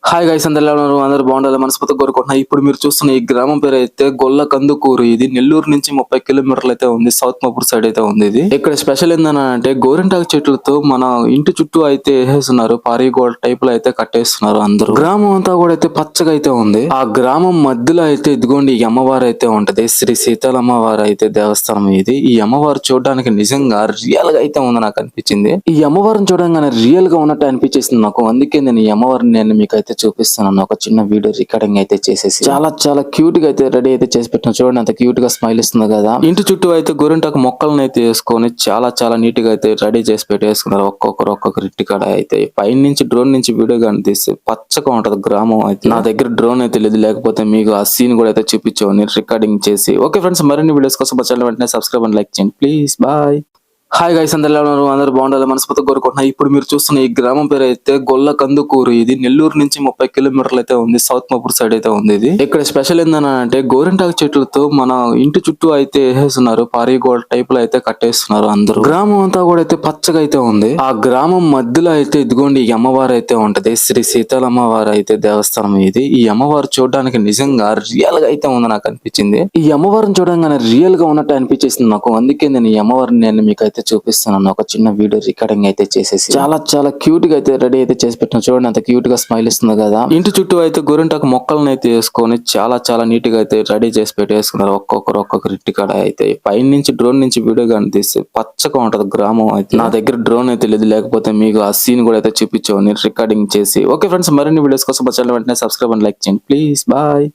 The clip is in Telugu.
హాయ్ గైస్, అందరూ బాగుండాలి మనస్ఫూర్తిగా కోరుకుంటున్నా. ఇప్పుడు మీరు చూస్తున్న ఈ గ్రామం పేరు అయితే గొల్ల కందుకూరు. ఇది నెల్లూరు నుంచి 30 కిలోమీటర్లు అయితే ఉంది. సౌత్ మపూర్ సైడ్ అయితే ఉంది. ఇది ఇక్కడ స్పెషల్ ఏంటంటే గోరింటాకు చెట్లతో మన ఇంటి చుట్టూ అయితే వేసేస్తున్నారు. పారీగోల్డ్ టైప్ లో అయితే కట్టేస్తున్నారు అందరూ. గ్రామం అంతా కూడా అయితే పచ్చగా అయితే ఉంది. ఆ గ్రామం మధ్యలో అయితే ఇదిగోండి ఈ అమ్మవారు అయితే ఉంటది. శ్రీ సీతాలమ్మవారు అయితే దేవస్థానం ఇది. ఈ అమ్మవారు చూడడానికి నిజంగా రియల్ గా అయితే ఉంది నాకు అనిపించింది. ఈ అమ్మవారిని చూడంగానే రియల్ గా ఉన్నట్టు అనిపించేసింది నాకు. అందుకే నేను ఈ అమ్మవారిని మీకు అయితే చూపిస్తున్నాను. ఒక చిన్న వీడియో రికార్డింగ్ అయితే చేసేసి చాలా క్యూట్ గా అయితే రెడీ అయితే చేసి పెట్టిన. చూడండి అంత క్యూట్ గా స్మైల్ ఇస్తుంది కదా. ఇంటి చుట్టూ అయితే గోరింటాకు మొక్కలను అయితే వేసుకొని చాలా నీట్ గా అయితే రెడీ చేసి పెట్టేసుకున్నారు. ఒక్కొక్కరు ఇంటి కాడ అయితే పైన నుంచి డ్రోన్ నుంచి వీడియో కానీ తీస్తే పచ్చగా ఉంటది గ్రామం అయితే. నా దగ్గర డ్రోన్ అయితే లేదు, లేకపోతే మీకు ఆ సీన్ కూడా అయితే చూపించాను రికార్డింగ్ చేసి. ఓకే ఫ్రెండ్స్, మరిన్ని వీడియోస్ కోసం మా ఛానల్ వెంటనే సబ్స్క్రైబ్ అండ్ లైక్ చేయండి ప్లీజ్. బాయ్. హాయ్ గైస్, అందరూ బాగుండాలి మనస్ఫూర్తిగా కోరుకుంటున్నా. ఇప్పుడు మీరు చూస్తున్న ఈ గ్రామం పేరు అయితే గొల్ల కందుకూరు. ఇది నెల్లూరు నుంచి 30 కిలోమీటర్లు అయితే ఉంది. సౌత్ మపూర్ సైడ్ అయితే ఉంది. ఇది ఇక్కడ స్పెషల్ ఏంటంటే గోరింటాకు చెట్లతో మన ఇంటి చుట్టూ అయితే వేసేస్తున్నారు. పారీగోల్డ్ టైప్ లో అయితే కట్టేస్తున్నారు అందరూ. గ్రామం అంతా కూడా అయితే పచ్చగా అయితే ఉంది. ఆ గ్రామం మధ్యలో అయితే ఇదిగోండి ఈ అమ్మవారు అయితే ఉంటది. శ్రీ సీతాలమ్మవారు అయితే దేవస్థానం ఇది. ఈ అమ్మవారు చూడడానికి నిజంగా రియల్ గా అయితే ఉంది నాకు అనిపించింది. ఈ అమ్మవారిని చూడంగానే రియల్ గా ఉన్నట్టు అనిపించేసింది నాకు. అందుకే నేను ఈ అమ్మవారిని మీకు అయితే చూపిస్తున్నాను. ఒక చిన్న వీడియో రికార్డింగ్ అయితే చేసేసి చాలా క్యూట్ గా అయితే రెడీ అయితే చేసి పెట్టిన. చూడండి అంత క్యూట్ గా స్మైల్ ఇస్తుంది కదా. ఇంటి చుట్టూ అయితే గోరింటాకు మొక్కలను అయితే వేసుకొని చాలా నీట్ గా అయితే రెడీ చేసి పెట్టేసుకున్నారు. ఒక్కొక్కరు ఇంటి కాడ అయితే పైన నుంచి డ్రోన్ నుంచి వీడియో కానీ తీస్తే పచ్చగా ఉంటది గ్రామం అయితే. నా దగ్గర డ్రోన్ అయితే లేదు, లేకపోతే మీకు ఆ సీన్ కూడా అయితే చూపించాను రికార్డింగ్ చేసి. ఓకే ఫ్రెండ్స్, మరిన్ని వీడియోస్ కోసం మా ఛానల్ వెంటనే సబ్స్క్రైబ్ అండ్ లైక్ చేయండి ప్లీజ్. బాయ్.